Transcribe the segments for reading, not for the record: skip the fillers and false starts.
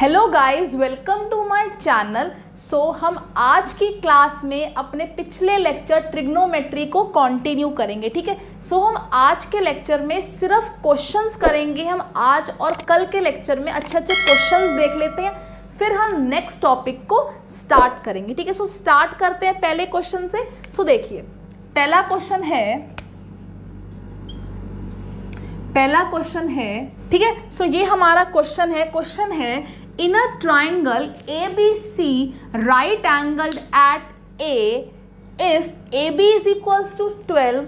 Hello guys, welcome to my channel. हम आज की क्लास में अपने पिछले लेक्चर ट्रिग्नोमेट्री को कंटिन्यू करेंगे। ठीक है। हम आज के लेक्चर में सिर्फ क्वेश्चंस करेंगे। हम आज और कल के लेक्चर में अच्छे अच्छे क्वेश्चंस देख लेते हैं, फिर हम नेक्स्ट टॉपिक को स्टार्ट करेंगे। ठीक है। स्टार्ट करते हैं पहले क्वेश्चन से। देखिए पहला क्वेश्चन है, ठीक है। ये हमारा क्वेश्चन है in a triangle ABC right angled at A, if AB is equals to 12,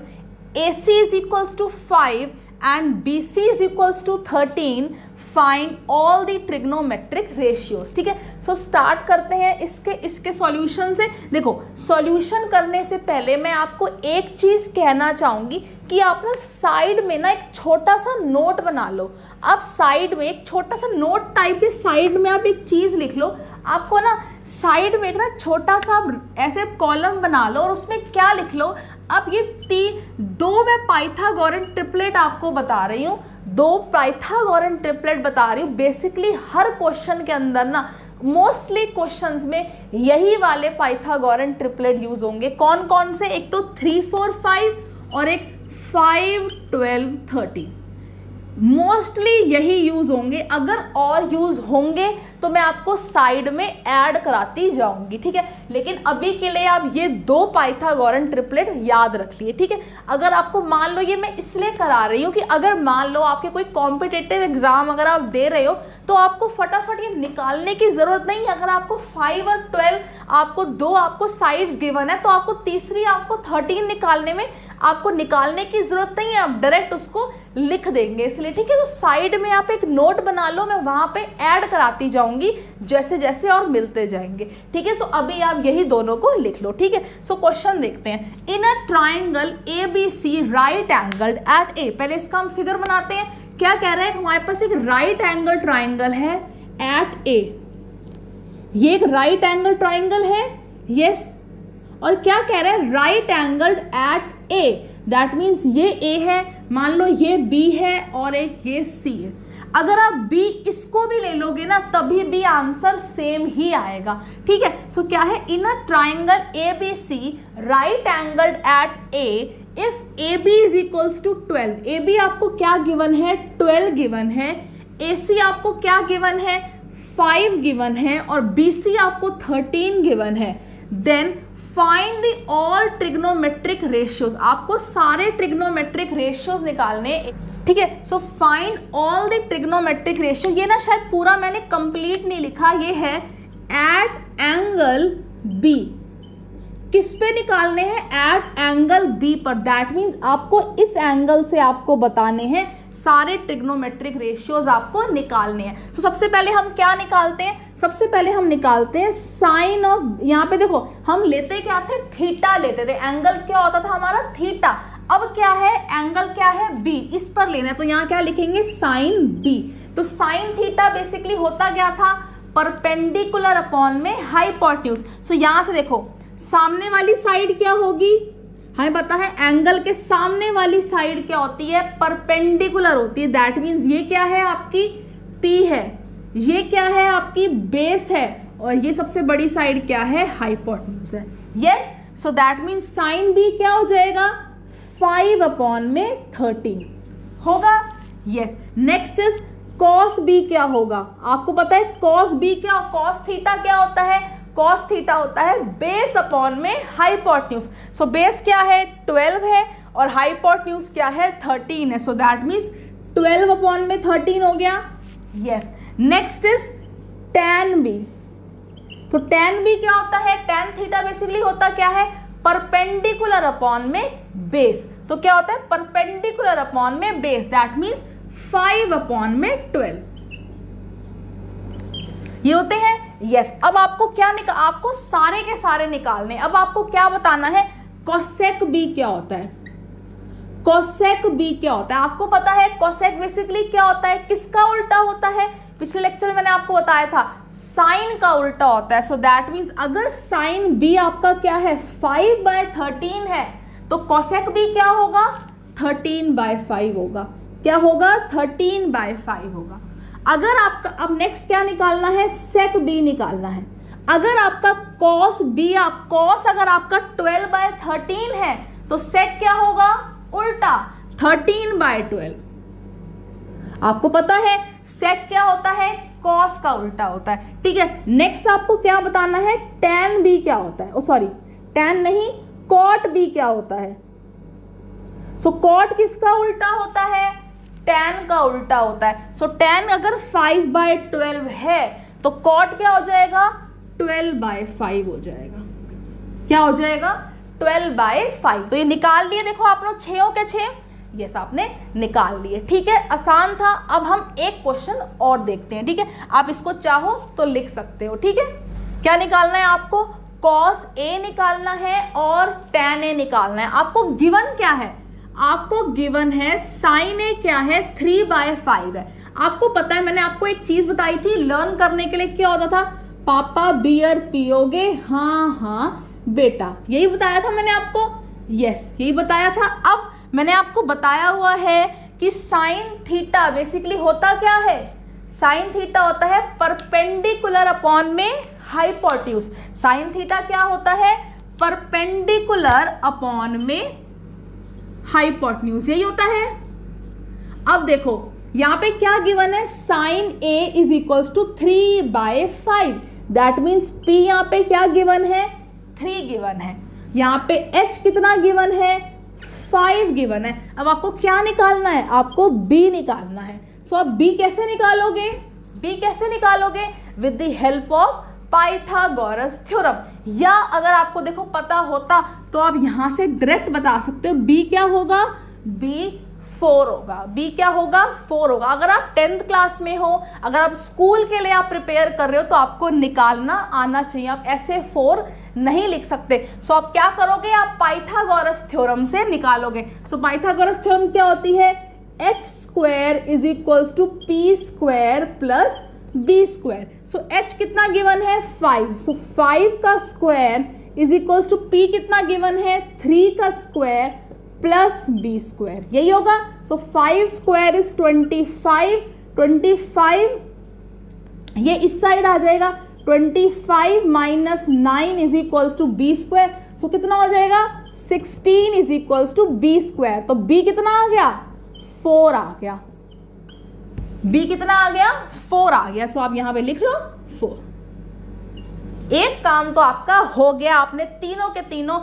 AC is equals to 5 and BC is equals to 13, find all the trigonometric ratios। ठीक है। स्टार्ट करते हैं इसके सॉल्यूशन से। देखो, सॉल्यूशन करने से पहले मैं आपको एक चीज कहना चाहूंगी कि आप ना साइड में ना एक छोटा सा नोट बना लो। आप साइड में एक छोटा सा नोट टाइप के साइड में आप एक चीज लिख लो। आपको ना साइड में एक ना छोटा सा ऐसे कॉलम बना लो और उसमें क्या लिख लो। अब ये दो मैं पाइथागोरन ट्रिपलेट आपको बता रही हूँ, दो पाइथागोरन ट्रिपलेट बता रही हूँ। बेसिकली हर क्वेश्चन के अंदर ना मोस्टली क्वेश्चंस में यही वाले पाइथागोरन ट्रिपलेट यूज होंगे। कौन कौन से? एक तो 3, 4, 5 और एक 5, 12, 13। मोस्टली यही यूज होंगे। अगर और यूज होंगे तो मैं आपको साइड में ऐड कराती जाऊंगी। ठीक है। लेकिन अभी के लिए आप ये दो पाइथागोरन ट्रिपलेट याद रख लिए। ठीक है। अगर आपको मान लो, ये मैं इसलिए करा रही हूँ कि अगर मान लो आपके कोई कॉम्पिटिटिव एग्जाम अगर आप दे रहे हो तो आपको फटाफट ये निकालने की जरूरत नहीं है। अगर आपको 5 और 12 आपको साइड्स गिवन है तो आपको तीसरी 13 निकालने की जरूरत नहीं है। आप डायरेक्ट उसको लिख देंगे इसलिए। ठीक है। साइड में आप एक नोट बना लो, मैं वहां पे ऐड कराती जाऊंगी जैसे जैसे और मिलते जाएंगे। ठीक है। अभी आप यही दोनों को लिख लो। ठीक है। क्वेश्चन देखते हैं। In a triangle ABC right angled at A, पहले इसका हम फिगर बनाते हैं। क्या कह रहा है? हमारे पास एक राइट एंगल ट्राइंगल है एट A। ये एक राइट एंगल ट्राइंगल है, यस। और क्या कह रहा है? Right angled at A, that means ये A है, मान लो ये B है और एक ये C है। अगर आप B इसको भी ले लोगे ना तभी भी आंसर सेम ही आएगा। ठीक है। क्या है? In a triangle ABC right angled at A, if AB is equals to 12, AB आपको क्या गिवन है? 12 गिवन है। AC आपको क्या गिवन है? 5 गिवन है और BC आपको 13 गिवन है। Then find the all trigonometric ratios. आपको सारे ट्रिग्नोमेट्रिक रेशियोज निकालने। ठीक है। Find all the trigonometric ratios. ये ना शायद पूरा मैंने कंप्लीट नहीं लिखा, ये है एट एंगल B। किस पे निकालने हैं? एट एंगल B पर। दैट मीन्स आपको इस एंगल से आपको बताने हैं सारे ट्रिग्नोमेट्रिक रेशियोज आपको निकालने हैं। सबसे पहले हम क्या निकालते हैं? सबसे पहले हम निकालते हैं साइन ऑफ, यहाँ पे देखो हम लेते क्या थे? थीटा लेते थे। एंगल क्या होता था हमारा? थीटा। अब क्या है? एंगल क्या है? B। इस पर लेना है तो यहाँ क्या लिखेंगे? Sine B। तो साइन थीटा बेसिकली होता क्या था? परपेंडिकुलर अपॉन में हाइपोटेन्यूज। यहाँ से देखो सामने वाली साइड क्या होगी? हमें पता है एंगल के सामने वाली साइड क्या होती है? परपेंडिकुलर होती है। दैट मीन्स ये क्या है? आपकी P है। ये क्या है? आपकी बेस है। और ये सबसे बड़ी साइड क्या है? हाइपोटेन्यूज है। Yes. So that means sign B क्या हो जाएगा? 5/13 होगा। Yes. Next is cos B क्या होगा? आपको पता है कॉस B क्या? कॉस थीटा क्या होता है? कॉस थीटा होता है बेस अपॉन में हाइपोटेन्यूज। बेस क्या है? 12 है और हाइपोटेन्यूज क्या है? 13 है। दैट मीन्स 12/13 हो गया। Yes. Next is tan B। तो tan B क्या होता है? tan थीटा बेसिकली होता क्या है? परपेंडिकुलर अपॉन में बेस। तो क्या होता है? परपेंडिकुलर अपॉन में बेस। दैट मीन्स 5/12 ये होते हैं। यस। अब आपको क्या आपको सारे के सारे निकालने। अब आपको क्या बताना है? कोसेक B क्या होता है? कोसेक B क्या होता है? आपको पता है कोसेक बेसिकली क्या होता है? किसका उल्टा होता है? पिछले लेक्चर में मैंने आपको बताया था साइन का उल्टा होता है। दैट मीन्स अगर साइन B आपका क्या है? 5/13 है तो कोसेक B क्या होगा? 13/5 होगा। क्या होगा? 13/5 होगा। अगर आपका अब नेक्स्ट क्या निकालना है, sec b निकालना है। अगर आपका cos b cos अगर आपका 12/13 है तो sec क्या होगा, उल्टा 13/12। आपको पता है sec क्या होता है, cos का उल्टा होता है, ठीक है। नेक्स्ट आपको क्या बताना है, tan b क्या होता है, सॉरी tan नहीं, cot b क्या होता है। सो cot किसका उल्टा होता है, tan का उल्टा होता है। सो tan अगर 5/12 है तो cot क्या हो जाएगा, 12/5 हो जाएगा। क्या हो जाएगा, 12/5। तो ये निकाल लिए, देखो आप लोग 6 के 6, यस आपने निकाल लिए, ठीक है। आसान था। अब हम एक क्वेश्चन और देखते हैं, ठीक है। आप इसको चाहो तो लिख सकते हो, ठीक है। क्या निकालना है आपको, cos a निकालना है और tan a निकालना है। आपको गिवन क्या है, आपको गिवन है sin a क्या है, 3/5 है। आपको पता है मैंने आपको एक चीज बताई थी, लर्न करने के लिए क्या होता था, पापा बियर पियोगे, हाँ हाँ बेटा, यही बताया था मैंने आपको, यस यही बताया था। अब मैंने आपको बताया हुआ है कि साइन थीटा बेसिकली होता क्या है, साइन थीटा होता है परपेंडिकुलर अपॉन में हाइपोटेन्यूज। साइन थीटा क्या होता है, परपेंडिकुलर अपॉन में हाइपोटेन्यूज, यही होता है। अब देखो यहाँ पे क्या गिवन है, sine a is equals to 3/5, that means p यहाँ पे क्या गिवन है, 3 गिवन है। यहाँ पे h कितना गिवन है, 5 गिवन है। अब आपको क्या निकालना है, आपको b निकालना है। सो अब b कैसे निकालोगे, b कैसे निकालोगे, with the help of Pythagoras theorem. या अगर आपको देखो पता होता तो आप यहाँ से डायरेक्ट बता सकते हो, b क्या होगा, b 4 होगा, b क्या होगा, 4 होगा। अगर आप 10th क्लास में हो, अगर आप स्कूल के लिए आप प्रिपेयर कर रहे हो तो आपको निकालना आना चाहिए, आप ऐसे 4 नहीं लिख सकते। सो आप क्या करोगे, आप पाइथागोरस थ्योरम से निकालोगे। सो पाइथागोरस थ्योरम क्या होती है, h² is equals to p² plus b²। So h कितना गिवन है, 5। सो 5 का square is equals to p कितना गिवन है, 3 का स्क्वायर प्लस b², यही होगा। सो 5² इज 25, 25 ये इस साइड आ जाएगा, 25 minus 9 is equals to b²। So कितना हो जाएगा, 16 इज इक्वल्स टू b²। तो b कितना आ गया, 4 आ गया, b कितना आ गया, 4 आ गया। सो आप यहां पे लिख लो 4। एक काम तो आपका हो गया, आपने तीनों के तीनों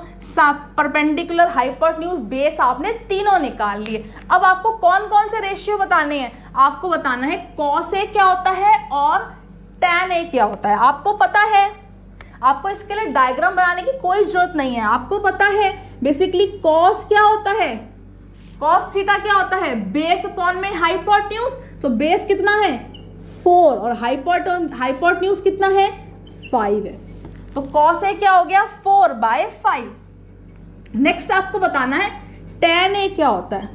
परपेंडिकुलर हाइपोटेन्यूज बेस आपने तीनों निकाल लिए। अब आपको कौन कौन से रेशियो बताने हैं, आपको बताना है cos a क्या होता है और tan a क्या होता है। आपको पता है, आपको इसके लिए डायग्राम बनाने की कोई जरूरत नहीं है, आपको पता है बेसिकली cos क्या होता है, cos थीटा क्या होता है, बेस अपॉन में हाइपोटेन्यूज। सो बेस कितना है, 4 और हाइपोटेन्यूज कितना है, 5 है। तो cos a क्या हो गया, 4/5। नेक्स्ट आपको बताना है tan a क्या होता है।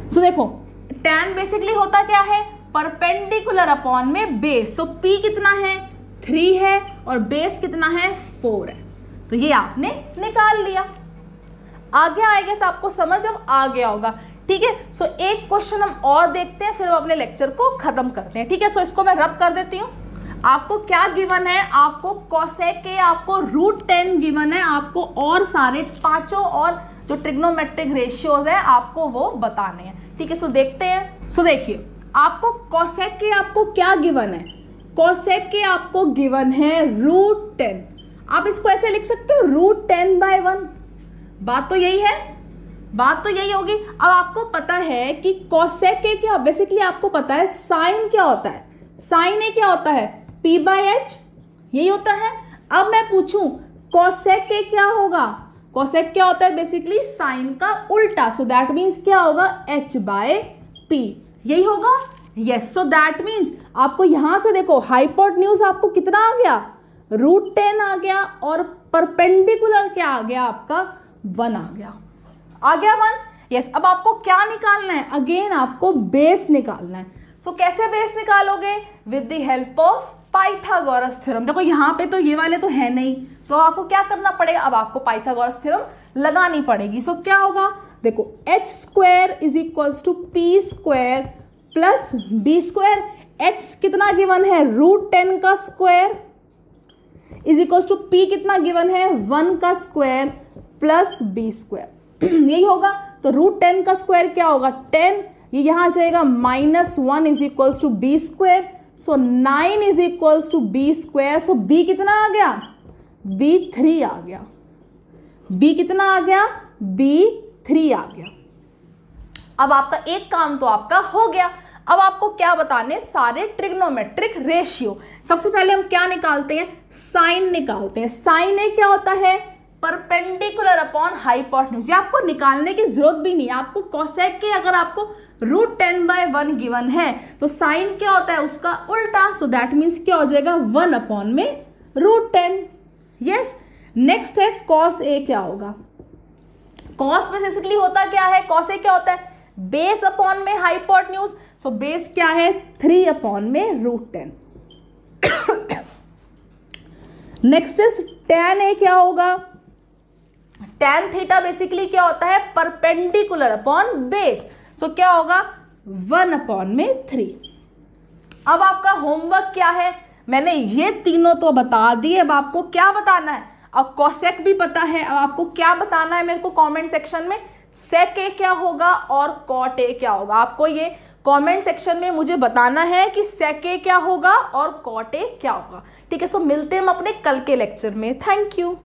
सो देखो tan बेसिकली होता क्या है, परपेंडिकुलर अपॉन में बेस। सो p कितना है, 3 है और बेस कितना है, 4 है। तो ये आपने निकाल लिया। आगे आएगा से आपको समझ अब आ गया होगा, ठीक है। सो एक क्वेश्चन हम और देखते हैं, फिर हम अपने लेक्चर को खत्म करते हैं, ठीक है। सो इसको मैं रब कर देती हूँ। आपको क्या गिवन है, आपको cosec a आपको √10 गिवन है, आपको और सारे पांचों और जो ट्रिग्नोमेट्रिक रेशियोज है आपको वो बताने हैं, ठीक है। सो देखते हैं। सो देखिए आपको cosec a आपको क्या गिवन है, cosec a आपको गिवन है √10। आप इसको ऐसे लिख सकते हो, √10/1। बात तो यही है, बात तो यही होगी। अब आपको पता है कि cosec a क्या, बेसिकली आपको पता है साइन क्या होता है, साइन a क्या होता है, p/h, यही होता है। अब मैं पूछूं cosec a क्या होगा, cosec क्या होता है, बेसिकली साइन का उल्टा। सो दैट मीन्स क्या होगा, h/p, यही होगा, यस। सो दैट मीन्स आपको यहां से देखो हाइपोटेन्यूज आपको कितना आ गया, √10 आ गया और परपेंडिकुलर क्या आ गया आपका, 1 आ गया, आ गया 1, यस। अब आपको क्या निकालना है, अगेन आपको बेस निकालना है। सो कैसे बेस निकालोगे, with the help of Pythagoras theorem. देखो यहाँ पे तो ये वाले तो है नहीं, तो आपको क्या करना पड़ेगा, अब आपको पाइथागोरस थ्योरम लगानी पड़ेगी। सो क्या होगा, देखो h² is equals to p² plus B square, H कितना गिवन है √10 का square is equal to P कितना गिवन है 1 का स्क्वायर प्लस बी स्क्वायर, यही होगा। तो √10 का स्क्वायर क्या होगा 10, ये यहाँ आ जाएगा -1 is equal to B square, so 9 is equal to B square. So B कितना आ गया b3 आ गया, b कितना आ गया b3 आ गया। अब आपका एक काम तो आपका हो गया। अब आपको क्या बताने, सारे ट्रिग्नोमेट्रिक रेशियो। सबसे पहले हम क्या निकालते हैं, साइन निकालते हैं। साइन ए क्या होता है परपेंडिकुलर अपॉन हाइपोटेन्यूज। ये आपको निकालने की जरूरत भी नहीं है, आपको कोसेक के अगर आपको √10/1 गिवन है तो साइन क्या होता है उसका उल्टा, सो दैट मीन्स क्या हो जाएगा 1 अपॉन में √10। यस, नेक्स्ट है कॉस ए क्या होगा। कॉस बेसिकली होता क्या है, कॉस ए क्या होता है बेस अपॉन में हाइपोटेन्यूज, सो बेस क्या है 3 अपॉन में √10। नेक्स्ट इज tan ए क्या होगा, tan थीटा बेसिकली क्या होता है परपेंडिकुलर अपॉन बेस, सो क्या होगा 1 अपॉन में 3। अब आपका होमवर्क क्या है, मैंने ये तीनों तो बता दिए, अब आपको क्या बताना है, अब कोसेक भी पता है, अब आपको क्या बताना है मेरे को कमेंट सेक्शन में, सेक ए क्या होगा और कॉट ए क्या होगा। आपको ये कमेंट सेक्शन में मुझे बताना है कि सेक ए क्या होगा और कॉट ए क्या होगा। ठीक है, सो मिलते हैं हम अपने कल के लेक्चर में। Thank you.